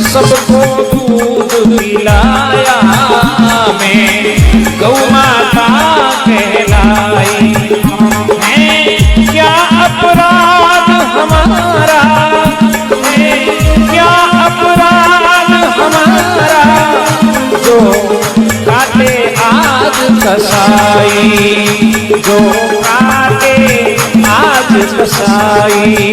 सबको दूध पिलाया, मैं गौ माता कहलाई। है क्या अपराध हमारा, है क्या अपराध हमारा, जो काटे आज कसाई, जो काटे आज कसाई।